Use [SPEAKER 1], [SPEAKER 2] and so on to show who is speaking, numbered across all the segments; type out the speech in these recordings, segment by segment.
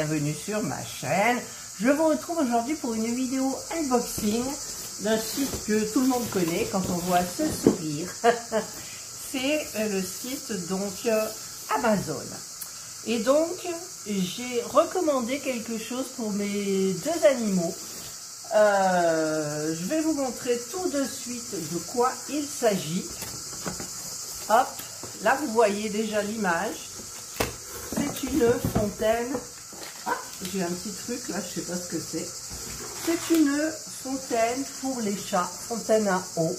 [SPEAKER 1] bienvenue sur ma chaîne. Je vous retrouve aujourd'hui pour une vidéo unboxing d'un site que tout le monde connaît quand on voit ce sourire. C'est le site donc Amazon. Et donc j'ai recommandé quelque chose pour mes deux animaux. Je vais vous montrer tout de suite de quoi il s'agit. Hop, là vous voyez déjà l'image. C'est une fontaine. Ah, j'ai un petit truc là, je sais pas ce que c'est. C'est une fontaine pour les chats, fontaine à eau.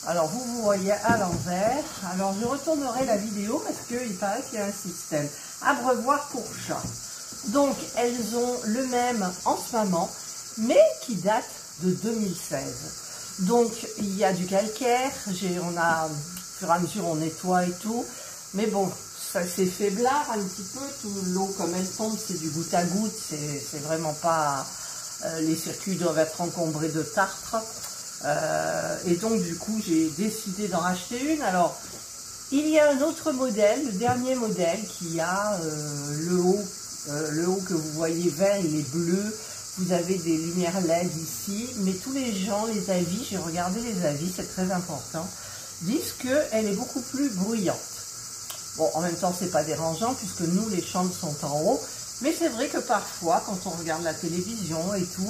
[SPEAKER 1] Alors vous voyez à l'envers. Alors je retournerai la vidéo parce qu'il paraît qu'il y a un système. Abreuvoir pour chat. Donc elles ont le même en ce moment, mais qui date de 2016. Donc il y a du calcaire, on a, au fur et à mesure on nettoie et tout, mais bon, ça s'est faiblard un petit peu, tout l'eau comme elle tombe, c'est du goutte à goutte, c'est vraiment pas, les circuits doivent être encombrés de tartre, et donc du coup j'ai décidé d'en racheter une. Alors il y a un autre modèle, le dernier modèle qui a le haut que vous voyez vert, il est bleu. Vous avez des lumières LED ici, mais tous les gens, les avis, j'ai regardé les avis, c'est très important, disent qu'elle est beaucoup plus bruyante. Bon, en même temps, c'est pas dérangeant puisque nous, les chambres sont en haut, mais c'est vrai que parfois, quand on regarde la télévision et tout,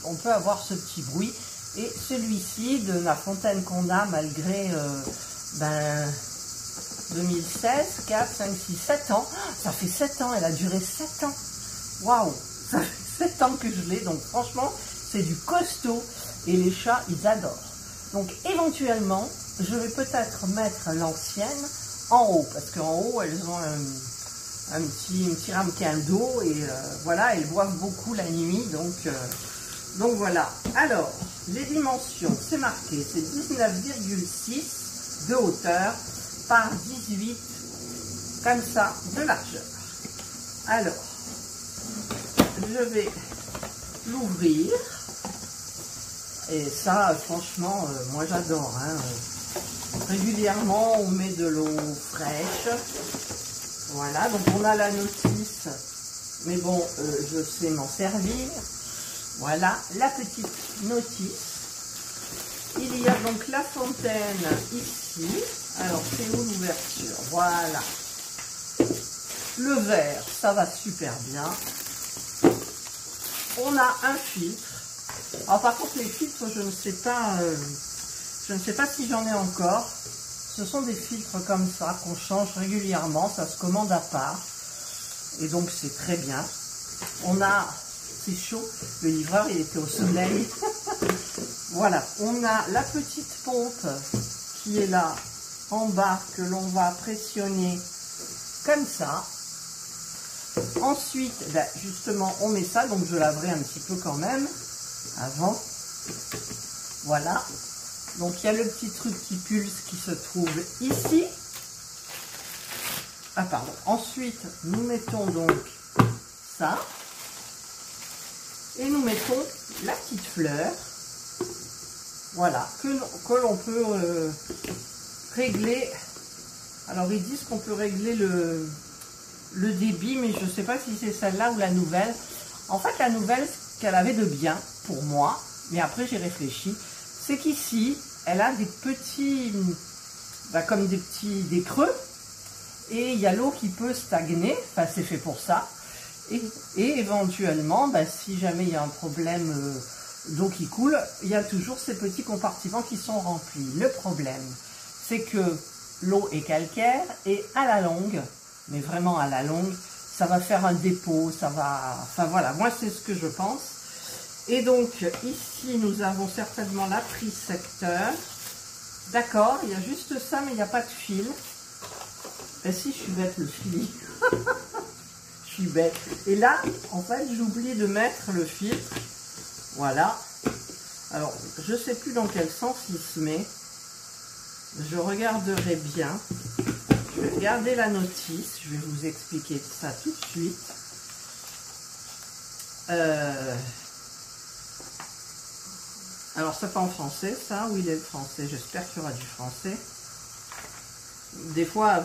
[SPEAKER 1] on peut avoir ce petit bruit. Et celui-ci, de la fontaine qu'on a, malgré 2016, 4, 5, 6, 7 ans, ça fait 7 ans, elle a duré 7 ans. Waouh, ça fait 7 ans que je l'ai, donc franchement, c'est du costaud et les chats, ils adorent. Donc éventuellement, je vais peut-être mettre l'ancienne en haut, parce qu'en haut, elles ont un petit ramequin d'eau et voilà, elles boivent beaucoup la nuit, donc voilà. Alors, les dimensions, c'est marqué, c'est 19,6 de hauteur par 18, comme ça, de largeur. Alors, je vais l'ouvrir et ça franchement moi j'adore, hein. Régulièrement on met de l'eau fraîche, voilà, donc on a la notice, mais bon je sais m'en servir. Voilà la petite notice. Il y a donc la fontaine ici. Alors c'est où l'ouverture? Voilà, le verre, ça va super bien. On a un filtre. Alors par contre les filtres, je ne sais pas si j'en ai encore. Ce sont des filtres comme ça qu'on change régulièrement, ça se commande à part. Et donc c'est très bien. On a, c'est chaud, le livreur il était au soleil. Voilà, on a la petite pompe qui est là en bas que l'on va pressionner comme ça. Ensuite, justement, on met ça, donc je laverai un petit peu quand même, avant. Voilà. Donc, il y a le petit truc qui pulse qui se trouve ici. Ah, pardon. Ensuite, nous mettons donc ça. Et nous mettons la petite fleur. Voilà. Que l'on peut régler. Alors, ils disent qu'on peut régler le débit, mais je ne sais pas si c'est celle-là ou la nouvelle. En fait, la nouvelle, ce qu'elle avait de bien, pour moi, mais après j'ai réfléchi, c'est qu'ici, elle a des petits, comme des creux, et il y a l'eau qui peut stagner, enfin c'est fait pour ça, et éventuellement, si jamais il y a un problème d'eau qui coule, il y a toujours ces petits compartiments qui sont remplis. Le problème, c'est que l'eau est calcaire, et à la longue, mais vraiment à la longue, ça va faire un dépôt, ça va... Enfin voilà, moi c'est ce que je pense. Et donc ici nous avons certainement la prise secteur. D'accord, il y a juste ça, mais il n'y a pas de fil. Ben si, je suis bête, le fil. Je suis bête. Et là, en fait, j'ai oublié de mettre le filtre. Voilà. Alors, je ne sais plus dans quel sens il se met. Je regarderai bien. Je vais regarder la notice, je vais vous expliquer ça tout de suite. Alors, c'est pas en français, ça? Où il est le français? J'espère qu'il y aura du français. Des fois,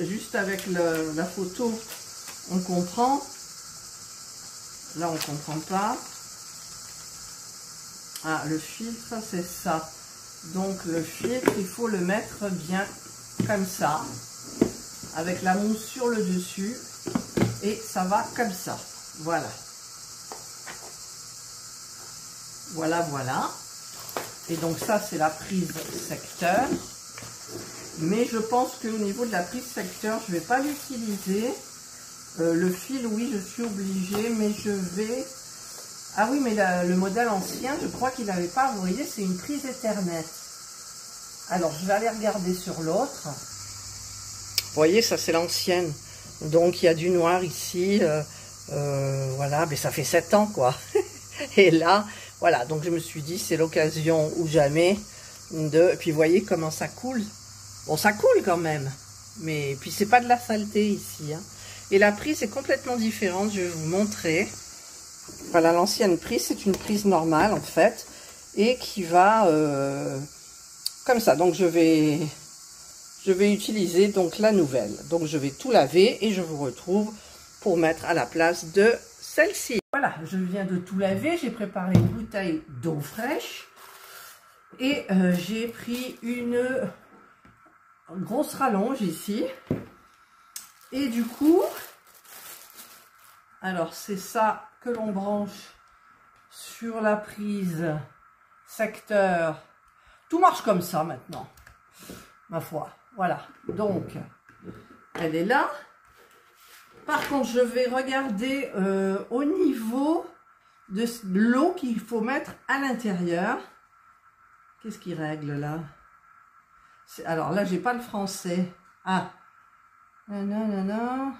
[SPEAKER 1] juste avec la photo, on comprend. Là, on ne comprend pas. Ah, le filtre, c'est ça. Donc, le filtre, il faut le mettre bien comme ça, avec la mousse sur le dessus. Et ça va comme ça. Voilà. Voilà, voilà. Et donc, ça, c'est la prise secteur. Mais je pense qu'au niveau de la prise secteur, je ne vais pas l'utiliser. Le fil, oui, je suis obligée, mais je vais... Ah oui, mais le modèle ancien, je crois qu'il n'avait pas, vous voyez, c'est une prise Ethernet. Alors, je vais aller regarder sur l'autre. Vous voyez, ça, c'est l'ancienne. Donc, il y a du noir ici. Voilà, mais ça fait 7 ans, quoi. Et là, voilà, donc je me suis dit, c'est l'occasion ou jamais de... Et puis, vous voyez comment ça coule. Bon, ça coule quand même. Mais puis, c'est pas de la saleté ici, hein. Et la prise est complètement différente, je vais vous montrer. Voilà, l'ancienne prise, c'est une prise normale en fait, et qui va comme ça. Donc je vais utiliser donc la nouvelle. Donc je vais tout laver et je vous retrouve pour mettre à la place de celle-ci. Voilà, je viens de tout laver, j'ai préparé une bouteille d'eau fraîche et j'ai pris une grosse rallonge ici. Et du coup, alors c'est ça que l'on branche sur la prise secteur. Tout marche comme ça maintenant, ma foi. Voilà, donc elle est là. Par contre, je vais regarder au niveau de l'eau qu'il faut mettre à l'intérieur. Qu'est-ce qui règle là? Alors là, j'ai pas le français. Ah, non,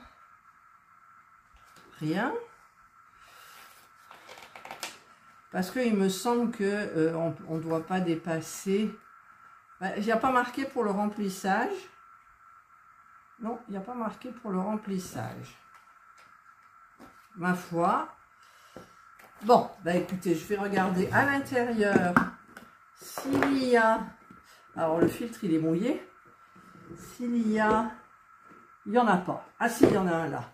[SPEAKER 1] rien. Parce qu'il me semble que on ne doit pas dépasser. Il n'y a pas marqué pour le remplissage. Non, il n'y a pas marqué pour le remplissage. Ma foi. Bon, bah écoutez, je vais regarder à l'intérieur s'il y a... Alors le filtre, il est mouillé. S'il y a... Il n'y en a pas. Ah si, il y en a un là.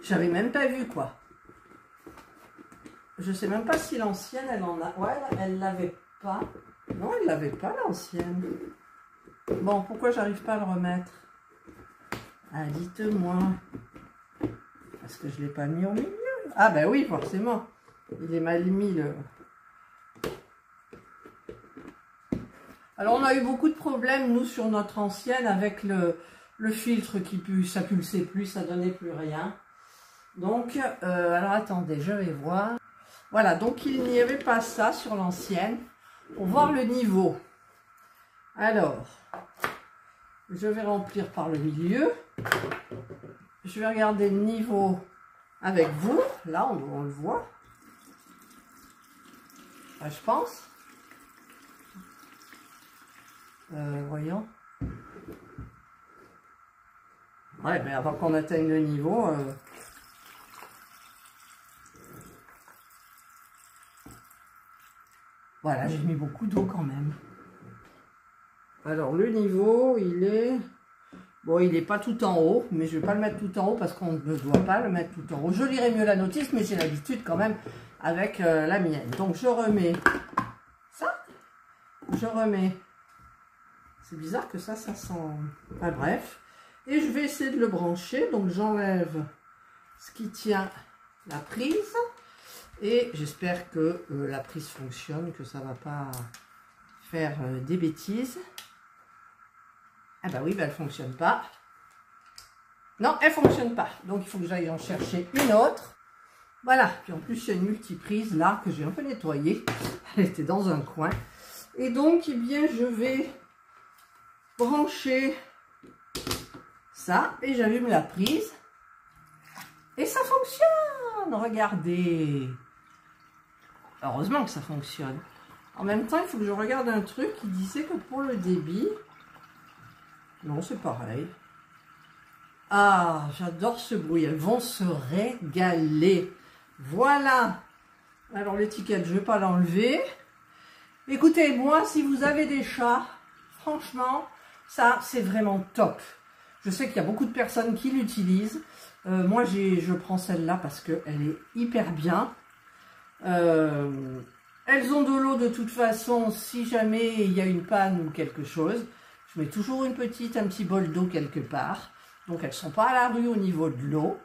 [SPEAKER 1] J'avais même pas vu quoi. Je sais même pas si l'ancienne, elle en a... Ouais, elle l'avait pas. Non, elle l'avait pas l'ancienne. Bon, pourquoi j'arrive pas à le remettre? Ah, dites-moi. Parce que je l'ai pas mis au milieu. Ah ben oui, forcément. Il est mal mis le... Alors on a eu beaucoup de problèmes, nous, sur notre ancienne, avec le filtre qui pue, ça pulsait plus, ça donnait plus rien. Donc, alors attendez, je vais voir. Voilà, donc il n'y avait pas ça sur l'ancienne. Pour voir le niveau. Alors, je vais remplir par le milieu. Je vais regarder le niveau avec vous. Là, on le voit. Là, je pense. Voyons. Ouais, mais avant qu'on atteigne le niveau... Voilà, j'ai mis beaucoup d'eau quand même. Alors, le niveau, il est... Bon, il n'est pas tout en haut, mais je ne vais pas le mettre tout en haut parce qu'on ne doit pas le mettre tout en haut. Je lirai mieux la notice, mais j'ai l'habitude quand même avec la mienne. Donc, je remets ça. Je remets... C'est bizarre que ça sent... Enfin, bref. Et je vais essayer de le brancher. Donc, j'enlève ce qui tient la prise. Et j'espère que la prise fonctionne, que ça ne va pas faire des bêtises. Ah bah oui, bah elle ne fonctionne pas. Non, elle ne fonctionne pas. Donc il faut que j'aille en chercher une autre. Voilà, puis en plus il y a une multiprise là que j'ai un peu nettoyée. Elle était dans un coin. Et donc, eh bien, je vais brancher ça et j'allume la prise. Et ça fonctionne, regardez. Heureusement que ça fonctionne. En même temps, il faut que je regarde un truc qui disait que pour le débit... Non, c'est pareil. Ah, j'adore ce bruit. Elles vont se régaler. Voilà. Alors, l'étiquette, je ne vais pas l'enlever. Écoutez, moi, si vous avez des chats, franchement, ça, c'est vraiment top. Je sais qu'il y a beaucoup de personnes qui l'utilisent. Moi, je prends celle-là parce qu'elle est hyper bien. Elles ont de l'eau de toute façon, si jamais il y a une panne ou quelque chose. Je mets toujours un petit bol d'eau quelque part. Donc elles ne sont pas à la rue au niveau de l'eau.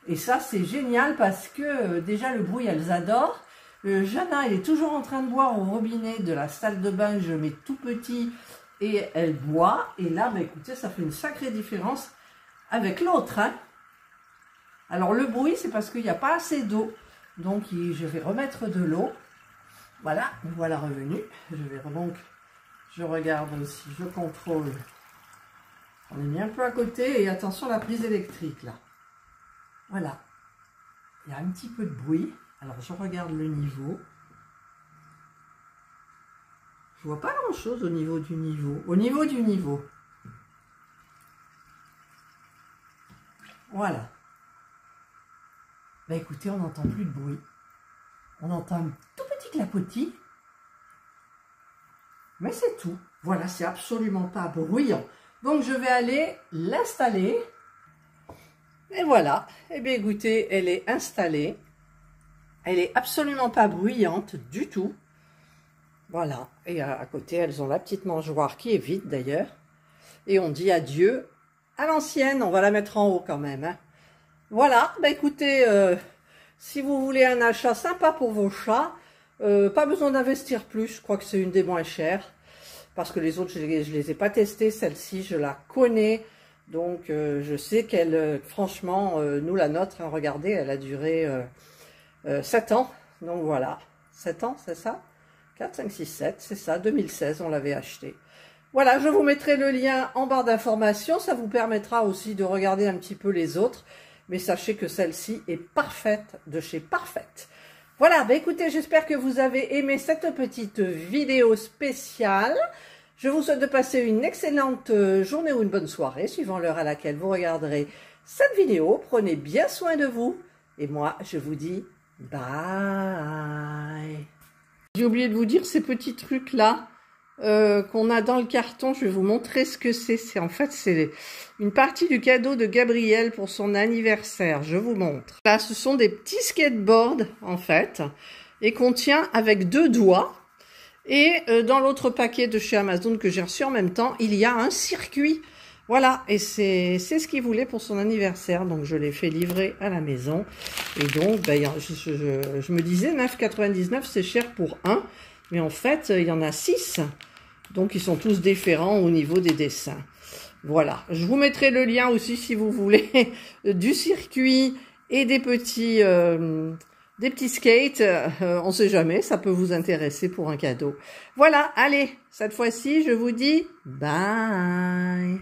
[SPEAKER 1] Et ça c'est génial parce que déjà le bruit elles adorent. Jana elle est toujours en train de boire au robinet de la salle de bain. Je mets tout petit et elle boit. Et là bah, écoutez ça fait une sacrée différence avec l'autre. Hein. Alors le bruit c'est parce qu'il n'y a pas assez d'eau. Donc je vais remettre de l'eau. Voilà, me voilà revenu. Je regarde aussi, je contrôle. On est mis un peu à côté et attention à la prise électrique là. Voilà. Il y a un petit peu de bruit. Alors je regarde le niveau. Je vois pas grand chose au niveau du niveau. Au niveau du niveau. Voilà. Bah écoutez, on n'entend plus de bruit. On entend un tout petit clapotis. Mais c'est tout. Voilà, c'est absolument pas bruyant. Donc je vais aller l'installer. Et voilà. Eh bien écoutez, elle est installée. Elle est absolument pas bruyante du tout. Voilà. Et à côté, elles ont la petite mangeoire qui est vide d'ailleurs. Et on dit adieu à l'ancienne. On va la mettre en haut quand même. Hein. Voilà. Bah écoutez, si vous voulez un achat sympa pour vos chats, pas besoin d'investir plus. Je crois que c'est une des moins chères. Parce que les autres, je les ai pas testées. Celle-ci, je la connais. Donc, je sais qu'elle, franchement, nous, la nôtre, hein, regardez, elle a duré 7 ans. Donc, voilà. 7 ans, c'est ça? 4, 5, 6, 7, c'est ça. 2016, on l'avait acheté. Voilà, je vous mettrai le lien en barre d'informations. Ça vous permettra aussi de regarder un petit peu les autres. Mais sachez que celle-ci est parfaite de chez Parfaite. Voilà, bah écoutez, j'espère que vous avez aimé cette petite vidéo spéciale. Je vous souhaite de passer une excellente journée ou une bonne soirée, suivant l'heure à laquelle vous regarderez cette vidéo. Prenez bien soin de vous. Et moi, je vous dis bye. J'ai oublié de vous dire ces petits trucs-là qu'on a dans le carton. Je vais vous montrer ce que c'est. En fait, c'est une partie du cadeau de Gabriel pour son anniversaire. Je vous montre. Là, ce sont des petits skateboards, en fait, et qu'on tient avec 2 doigts. Et dans l'autre paquet de chez Amazon que j'ai reçu en même temps, il y a un circuit. Voilà, et c'est ce qu'il voulait pour son anniversaire. Donc, je l'ai fait livrer à la maison. Et donc, ben, je me disais, 9,99 €, c'est cher pour un. Mais en fait, il y en a 6. Donc, ils sont tous différents au niveau des dessins. Voilà. Je vous mettrai le lien aussi, si vous voulez, du circuit et des petits skates. On ne sait jamais, ça peut vous intéresser pour un cadeau. Voilà, allez, cette fois-ci, je vous dis bye.